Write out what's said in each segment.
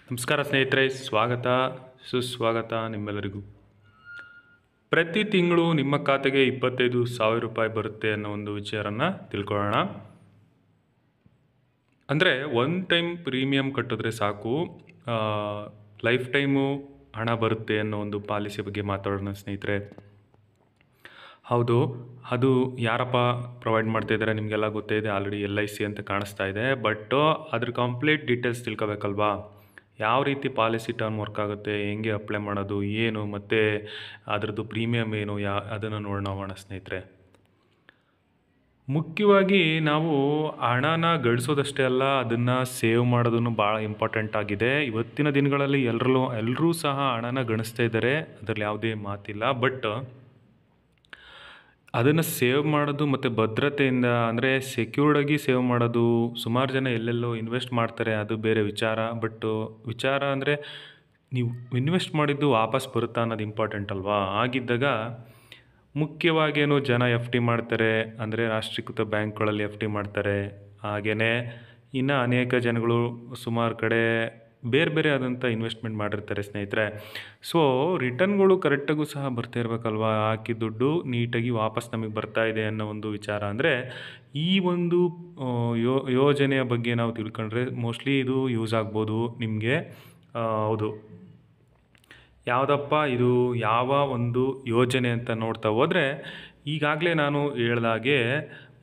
ನಮಸ್ಕಾರ ಸ್ನೇಹಿತರೆ, ಸ್ವಾಗತ ಸುಸ್ವಾಗತ ನಿಮ್ಮೆಲ್ಲರಿಗೂ. ಪ್ರತಿ ತಿಂಗಳು ನಿಮ್ಮ ಖಾತೆಗೆ 25,000 ರೂಪಾಯಿ ಬರುತ್ತೆ ಅನ್ನೋ ಒಂದು ವಿಚಾರನ ತಿಳ್ಕೊಳ್ಳೋಣ. ಅಂದರೆ ಒನ್ ಟೈಮ್ ಪ್ರೀಮಿಯಂ ಕಟ್ಟಿದ್ರೆ ಸಾಕು, ಲೈಫ್ ಟೈಮು ಹಣ ಬರುತ್ತೆ ಅನ್ನೋ ಒಂದು ಪಾಲಿಸಿ ಬಗ್ಗೆ ಮಾತಾಡೋಣ ಸ್ನೇಹಿತರೆ. ಹೌದು, ಅದು ಯಾರಪ್ಪ ಪ್ರೊವೈಡ್ ಮಾಡ್ತಾ ಇದ್ದಾರೆ ನಿಮಗೆಲ್ಲ ಗೊತ್ತೇ ಇದೆ. ಆಲ್ರೆಡಿ LIC ಅಂತ ಕಾಣಿಸ್ತಾ ಇದೆ. ಬಟ್ ಅದ್ರ ಕಂಪ್ಲೀಟ್ ಡೀಟೇಲ್ಸ್ ತಿಳ್ಕೊಬೇಕಲ್ವಾ? ಯಾವ ರೀತಿ ಪಾಲಿಸಿ ಟರ್ಮ್ ವರ್ಕ್ ಆಗುತ್ತೆ, ಹೆಂಗೆ ಅಪ್ಲೈ ಮಾಡೋದು, ಏನು ಮತ್ತು ಅದರದ್ದು ಪ್ರೀಮಿಯಮ್ ಏನು, ಅದನ್ನು ನೋಡೋಣ ಸ್ನೇಹಿತರೆ. ಮುಖ್ಯವಾಗಿ ನಾವು ಹಣನ ಗಳಿಸೋದಷ್ಟೇ ಅಲ್ಲ, ಅದನ್ನು ಸೇವ್ ಮಾಡೋದನ್ನು ಭಾಳ ಇಂಪಾರ್ಟೆಂಟ್ ಆಗಿದೆ. ಇವತ್ತಿನ ದಿನಗಳಲ್ಲಿ ಎಲ್ಲರೂ ಸಹ ಹಣನ ಗಳಿಸ್ತಾ ಇದ್ದಾರೆ, ಅದರಲ್ಲಿ ಯಾವುದೇ ಮಾತಿಲ್ಲ. ಬಟ್ ಅದನ್ನು ಸೇವ್ ಮಾಡೋದು ಮತ್ತು ಭದ್ರತೆಯಿಂದ, ಅಂದರೆ ಸೆಕ್ಯೂರ್ಡಾಗಿ ಸೇವ್ ಮಾಡೋದು, ಸುಮಾರು ಜನ ಎಲ್ಲೆಲ್ಲೋ ಇನ್ವೆಸ್ಟ್ ಮಾಡ್ತಾರೆ, ಅದು ಬೇರೆ ವಿಚಾರ. ವಿಚಾರ ಅಂದರೆ ನೀವು ಇನ್ವೆಸ್ಟ್ ಮಾಡಿದ್ದು ವಾಪಸ್ ಬರುತ್ತಾ ಅನ್ನೋದು ಇಂಪಾರ್ಟೆಂಟ್ ಅಲ್ವಾ? ಆಗಿದ್ದಾಗ ಮುಖ್ಯವಾಗೇನು ಜನ FD ಮಾಡ್ತಾರೆ, ಅಂದರೆ ರಾಷ್ಟ್ರೀಕೃತ ಬ್ಯಾಂಕ್ಗಳಲ್ಲಿ FD ಮಾಡ್ತಾರೆ. ಹಾಗೆಯೇ ಇನ್ನು ಅನೇಕ ಜನಗಳು ಸುಮಾರು ಕಡೆ ಬೇರೆ ಬೇರೆ ಆದಂಥ ಇನ್ವೆಸ್ಟ್ಮೆಂಟ್ ಮಾಡಿರ್ತಾರೆ ಸ್ನೇಹಿತರೆ. ಸೊ ರಿಟರ್ನ್ಗಳು ಕರೆಕ್ಟಾಗೂ ಸಹ ಬರ್ತಾ ಇರಬೇಕಲ್ವಾ? ಹಾಕಿ ದುಡ್ಡು ನೀಟಾಗಿ ವಾಪಸ್ ನಮಗೆ ಬರ್ತಾ ಇದೆ ಅನ್ನೋ ಒಂದು ವಿಚಾರ. ಅಂದರೆ ಈ ಒಂದು ಯೋಜನೆಯ ಬಗ್ಗೆ ನಾವು ತಿಳ್ಕೊಂಡ್ರೆ ಮೋಸ್ಟ್ಲಿ ಇದು ಯೂಸ್ ಆಗ್ಬೋದು ನಿಮಗೆ. ಹೌದು, ಯಾವುದಪ್ಪ ಇದು, ಯಾವ ಒಂದು ಯೋಜನೆ ಅಂತ ನೋಡ್ತಾ ಹೋದರೆ, ಈಗಾಗಲೇ ನಾನು ಹೇಳ್ದಾಗೆ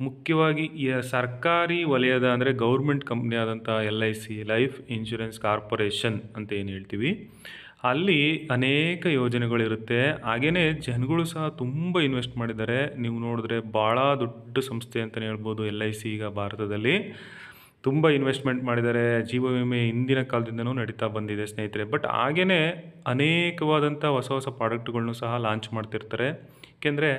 ಮುಖ್ಯವಾಗಿ ಸರ್ಕಾರಿ ವಲಯದ, ಅಂದರೆ ಗೌರ್ಮೆಂಟ್ ಕಂಪ್ನಿ ಆದಂಥ LIC, ಲೈಫ್ ಇನ್ಶೂರೆನ್ಸ್ ಕಾರ್ಪೊರೇಷನ್ ಅಂತ ಏನು ಹೇಳ್ತೀವಿ, ಅಲ್ಲಿ ಅನೇಕ ಯೋಜನೆಗಳಿರುತ್ತೆ. ಹಾಗೆಯೇ ಜನಗಳು ಸಹ ತುಂಬ ಇನ್ವೆಸ್ಟ್ ಮಾಡಿದ್ದಾರೆ. ನೀವು ನೋಡಿದ್ರೆ ಭಾಳ ದೊಡ್ಡ ಸಂಸ್ಥೆ ಅಂತಲೇ ಹೇಳ್ಬೋದು LIC. ಈಗ ಭಾರತದಲ್ಲಿ ತುಂಬ ಇನ್ವೆಸ್ಟ್ಮೆಂಟ್ ಮಾಡಿದ್ದಾರೆ. ಜೀವ ವಿಮೆ ಹಿಂದಿನ ಕಾಲದಿಂದನೂ ನಡೀತಾ ಬಂದಿದೆ ಸ್ನೇಹಿತರೆ. ಬಟ್ ಹಾಗೆಯೇ ಅನೇಕವಾದಂಥ ಹೊಸ ಪ್ರಾಡಕ್ಟ್ಗಳನ್ನೂ ಸಹ ಲಾಂಚ್ ಮಾಡ್ತಿರ್ತಾರೆ. ಏಕೆಂದರೆ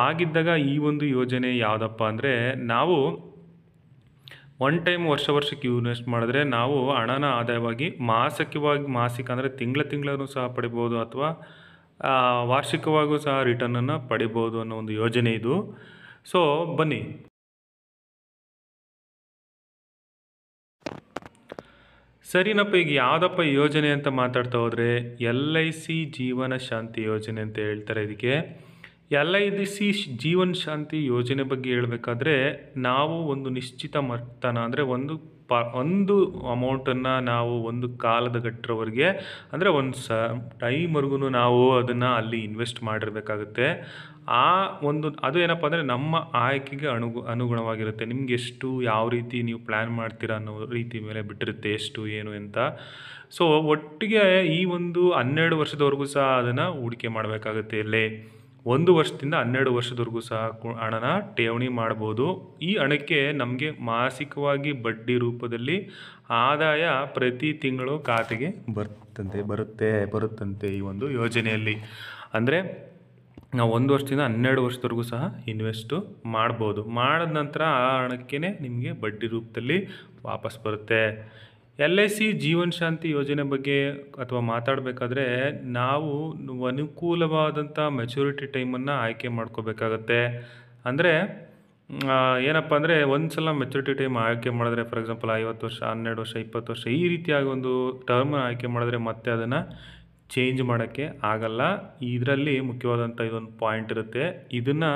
ಆಗಿದ್ದಾಗ ಈ ಒಂದು ಯೋಜನೆ ಯಾವುದಪ್ಪ ಅಂದರೆ, ನಾವು ಒನ್ ಟೈಮ್ ವರ್ಷಕ್ಕೆ ಇನ್ವೆಸ್ಟ್ ಮಾಡಿದ್ರೆ ನಾವು ಹಣನ ಆದಾಯವಾಗಿ ಮಾಸಿಕ ಅಂದರೆ ತಿಂಗಳೂ ಸಹ ಪಡಿಬೋದು, ಅಥವಾ ವಾರ್ಷಿಕವಾಗೂ ಸಹ ರಿಟರ್ನನ್ನು ಪಡಿಬೋದು ಅನ್ನೋ ಒಂದು ಯೋಜನೆ ಇದು. ಸೊ ಬನ್ನಿ, ಸರಿನಪ್ಪ, ಈಗ ಯಾವುದಪ್ಪ ಯೋಜನೆ ಅಂತ ಮಾತಾಡ್ತಾ ಹೋದರೆ LIC ಜೀವನ ಶಾಂತಿ ಯೋಜನೆ ಅಂತ ಹೇಳ್ತಾರೆ ಇದಕ್ಕೆ. LIC ಜೀವನ ಶಾಂತಿ ಯೋಜನೆ ಬಗ್ಗೆ ಹೇಳಬೇಕಾದ್ರೆ, ನಾವು ಒಂದು ನಿಶ್ಚಿತ ಮೊತ್ತನ, ಅಂದರೆ ಒಂದು ಅಮೌಂಟನ್ನು ನಾವು ಒಂದು ಕಾಲದ ಗಟ್ಟರವರೆಗೆ, ಅಂದರೆ ಒಂದು ಟೈಮ್ವರೆಗೂ ನಾವು ಅದನ್ನು ಅಲ್ಲಿ ಇನ್ವೆಸ್ಟ್ ಮಾಡಿರಬೇಕಾಗುತ್ತೆ. ಅದು ಏನಪ್ಪ ಅಂದರೆ ನಮ್ಮ ಆಯ್ಕೆಗೆ ಅನುಗುಣವಾಗಿರುತ್ತೆ. ನಿಮ್ಗೆ ಎಷ್ಟು, ಯಾವ ರೀತಿ ನೀವು ಪ್ಲ್ಯಾನ್ ಮಾಡ್ತೀರಾ ಅನ್ನೋ ರೀತಿ ಮೇಲೆ ಬಿಟ್ಟಿರುತ್ತೆ, ಎಷ್ಟು ಏನು ಅಂತ. ಸೊ ಒಟ್ಟಿಗೆ ಈ ಒಂದು 12 ವರ್ಷದವರೆಗೂ ಸಹ ಅದನ್ನು ಹೂಡಿಕೆ ಮಾಡಬೇಕಾಗುತ್ತೆ. ಇಲ್ಲೇ 1 ವರ್ಷದಿಂದ 12 ವರ್ಷದವರೆಗೂ ಸಹ ಹಣನ ಠೇವಣಿ ಮಾಡ್ಬೋದು. ಈ ಹಣಕ್ಕೆ ನಮಗೆ ಮಾಸಿಕವಾಗಿ ಬಡ್ಡಿ ರೂಪದಲ್ಲಿ ಆದಾಯ ಪ್ರತಿ ತಿಂಗಳು ಖಾತೆಗೆ ಬರುತ್ತಂತೆ ಈ ಒಂದು ಯೋಜನೆಯಲ್ಲಿ. ಅಂದರೆ ನಾವು 1 ವರ್ಷದಿಂದ 12 ವರ್ಷದವರೆಗೂ ಸಹ ಇನ್ವೆಸ್ಟು ಮಾಡ್ಬೋದು. ಮಾಡಿದ ನಂತರ ಆ ಹಣಕ್ಕೆ ನಿಮಗೆ ಬಡ್ಡಿ ರೂಪದಲ್ಲಿ ವಾಪಸ್ ಬರುತ್ತೆ. LIC ಜೀವನ ಶಾಂತಿ ಯೋಜನೆ ಬಗ್ಗೆ ಅಥವಾ ಮಾತಾಡಬೇಕಾದ್ರೆ, ನಾವು ಅನುಕೂಲವಾದಂಥ ಮೆಚುರಿಟಿ ಟೈಮನ್ನು ಆಯ್ಕೆ ಮಾಡ್ಕೋಬೇಕಾಗತ್ತೆ. ಅಂದರೆ ಏನಪ್ಪ ಅಂದರೆ, ಒಂದು ಸಲ ಮೆಚುರಿಟಿ ಟೈಮ್ ಆಯ್ಕೆ ಮಾಡಿದ್ರೆ, ಫಾರ್ ಎಕ್ಸಾಂಪಲ್ 50 ವರ್ಷ, 12 ವರ್ಷ, 20 ವರ್ಷ, ಈ ರೀತಿಯಾಗಿ ಒಂದು ಟರ್ಮ್ ಆಯ್ಕೆ ಮಾಡಿದ್ರೆ ಮತ್ತೆ ಅದನ್ನು ಚೇಂಜ್ ಮಾಡೋಕ್ಕೆ ಆಗಲ್ಲ. ಇದರಲ್ಲಿ ಮುಖ್ಯವಾದಂಥ ಇದೊಂದು ಪಾಯಿಂಟ್ ಇರುತ್ತೆ. ಇದನ್ನು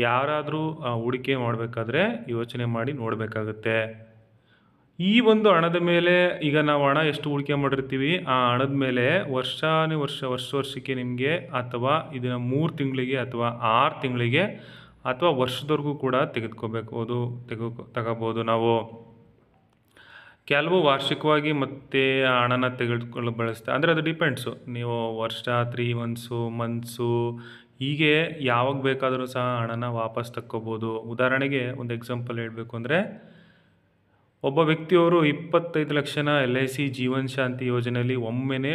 ಯಾರಾದರೂ ಹೂಡಿಕೆ ಮಾಡಬೇಕಾದ್ರೆ ಯೋಚನೆ ಮಾಡಿ ನೋಡಬೇಕಾಗುತ್ತೆ. ಈ ಒಂದು ಹಣದ ಮೇಲೆ, ಈಗ ನಾವು ಹಣ ಎಷ್ಟು ಹೂಡಿಕೆ ಮಾಡಿರ್ತೀವಿ, ಆ ಹಣದ ಮೇಲೆ ವರ್ಷಕ್ಕೆ ನಿಮಗೆ, ಅಥವಾ ಇದನ್ನು 3 ತಿಂಗಳಿಗೆ ಅಥವಾ 6 ತಿಂಗಳಿಗೆ ಅಥವಾ ವರ್ಷದವರೆಗೂ ಕೂಡ ತಗೋಬೋದು ನಾವು. ಕೆಲವು ವಾರ್ಷಿಕವಾಗಿ ಮತ್ತೆ ಹಣನ ತೆಗೆದುಕೊಳ್ಳಲು ಬಳಸ್ತಾರೆ. ಅಂದರೆ ಅದು ಡಿಪೆಂಡ್ಸು, ನೀವು ವರ್ಷ, 3 ಮಂತ್ಸು ಹೀಗೆ ಯಾವಾಗ ಬೇಕಾದರೂ ಸಹ ಹಣನ ವಾಪಸ್ ತಕ್ಕೋಬೋದು. ಉದಾಹರಣೆಗೆ ಒಂದು ಎಕ್ಸಾಂಪಲ್ ಹೇಳಬೇಕು ಅಂದರೆ, ಒಬ್ಬ ವ್ಯಕ್ತಿಯವರು 25 ಲಕ್ಷನ LIC ಜೀವನ ಶಾಂತಿ ಯೋಜನೆಯಲ್ಲಿ ಒಮ್ಮೆನೇ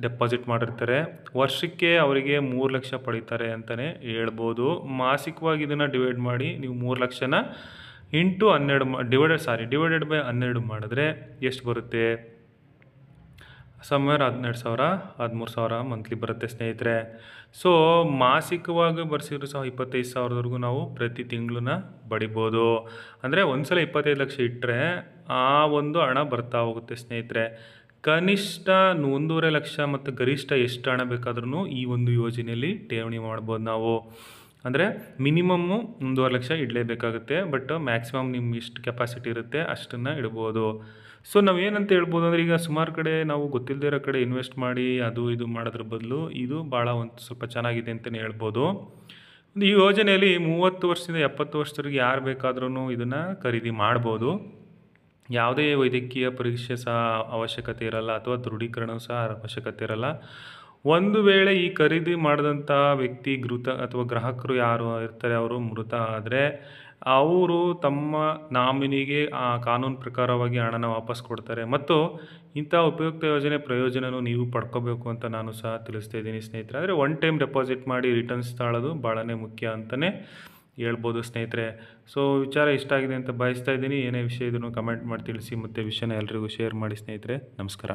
ಡೆಪಾಸಿಟ್ ಮಾಡಿರ್ತಾರೆ. ವರ್ಷಕ್ಕೆ ಅವರಿಗೆ 3 ಲಕ್ಷ ಪಡೀತಾರೆ ಅಂತಲೇ ಹೇಳ್ಬೋದು. ಮಾಸಿಕವಾಗಿ ಇದನ್ನು ಡಿವೈಡ್ ಮಾಡಿ, ನೀವು 3 ಲಕ್ಷನ ಇಂಟು 12 ಡಿವೈಡೆಡ್ ಬೈ 12 ಮಾಡಿದ್ರೆ ಎಷ್ಟು ಬರುತ್ತೆ? ಸಮ್ವೇರ್ 12,000-13,000 ಮಂತ್ಲಿ ಬರುತ್ತೆ ಸ್ನೇಹಿತರೆ. ಸೊ ಮಾಸಿಕವಾಗಿ ಬರ್ಸಿದ್ರು ಸಹ 25,000ವರೆಗೂ ನಾವು ಪ್ರತಿ ತಿಂಗಳನ್ನ ಬಡಿಬೋದು. ಅಂದರೆ ಒಂದು ಸಲ 25 ಲಕ್ಷ ಇಟ್ಟರೆ ಆ ಒಂದು ಹಣ ಬರ್ತಾ ಹೋಗುತ್ತೆ ಸ್ನೇಹಿತರೆ. ಕನಿಷ್ಠ 1.5 ಲಕ್ಷ ಮತ್ತು ಗರಿಷ್ಠ ಎಷ್ಟು ಹಣ ಬೇಕಾದ್ರೂ ಈ ಒಂದು ಯೋಜನೆಯಲ್ಲಿ ಠೇವಣಿ ಮಾಡ್ಬೋದು ನಾವು. ಅಂದರೆ ಮಿನಿಮಮ್ಮು 1.5 ಲಕ್ಷ ಇಡಲೇಬೇಕಾಗುತ್ತೆ, ಬಟ್ ಮ್ಯಾಕ್ಸಿಮಮ್ ನಿಮ್ಗೆ ಎಷ್ಟು ಕೆಪಾಸಿಟಿ ಇರುತ್ತೆ ಅಷ್ಟನ್ನು ಇಡ್ಬೋದು. ಸೊ ನಾವೇನಂತ ಹೇಳ್ಬೋದು ಅಂದರೆ, ಈಗ ಸುಮಾರು ಕಡೆ ನಾವು ಗೊತ್ತಿಲ್ಲದೇ ಇರೋ ಕಡೆ ಇನ್ವೆಸ್ಟ್ ಮಾಡಿ ಅದು ಇದು ಮಾಡೋದ್ರ ಬದಲು ಇದು ಭಾಳ ಒಂದು ಸ್ವಲ್ಪ ಚೆನ್ನಾಗಿದೆ ಅಂತಲೇ ಹೇಳ್ಬೋದು. ಈ ಯೋಜನೆಯಲ್ಲಿ 30 ವರ್ಷದಿಂದ 70 ವರ್ಷದವರೆಗೆ ಯಾರು ಬೇಕಾದ್ರೂ ಇದನ್ನು ಖರೀದಿ ಮಾಡ್ಬೋದು. ಯಾವುದೇ ವೈದ್ಯಕೀಯ ಪರೀಕ್ಷೆ ಸಹ ಅವಶ್ಯಕತೆ ಇರಲ್ಲ, ಅಥವಾ ದೃಢೀಕರಣವೂ ಸಹ ಅವಶ್ಯಕತೆ ಇರಲ್ಲ. ಒಂದು ವೇಳೆ ಈ ಖರೀದಿ ಮಾಡಿದಂಥ ವ್ಯಕ್ತಿ ಅಥವಾ ಗ್ರಾಹಕರು ಯಾರು ಇರ್ತಾರೆ ಅವರು ಮೃತ ಆದರೆ ಅವರು ತಮ್ಮ ನಾಮಿನಿಗೆ ಆ ಕಾನೂನು ಪ್ರಕಾರವಾಗಿ ಹಣನ ವಾಪಸ್ ಕೊಡ್ತಾರೆ. ಮತ್ತು ಇಂಥ ಉಪಯುಕ್ತ ಯೋಜನೆ ಪ್ರಯೋಜನನೂ ನೀವು ಪಡ್ಕೋಬೇಕು ಅಂತ ನಾನು ಸಹ ತಿಳಿಸ್ತಾ ಇದ್ದೀನಿ ಸ್ನೇಹಿತರೆ. ಅಂದರೆ ಒನ್ ಟೈಮ್ ಡೆಪಾಸಿಟ್ ಮಾಡಿ ರಿಟರ್ನ್ಸ್ ತಾಳೋದು ಭಾಳನೇ ಮುಖ್ಯ ಅಂತಲೇ ಹೇಳ್ಬೋದು ಸ್ನೇಹಿತರೆ. ಸೊ ವಿಚಾರ ಇಷ್ಟ ಆಗಿದೆ ಅಂತ ಬಯಸ್ತಾ ಇದ್ದೀನಿ. ಏನೇ ವಿಷಯ ಇದನ್ನು ಕಮೆಂಟ್ ಮಾಡಿ ತಿಳಿಸಿ, ಮತ್ತು ವಿಷಯನ ಎಲ್ರಿಗೂ ಶೇರ್ ಮಾಡಿ ಸ್ನೇಹಿತರೆ. ನಮಸ್ಕಾರ.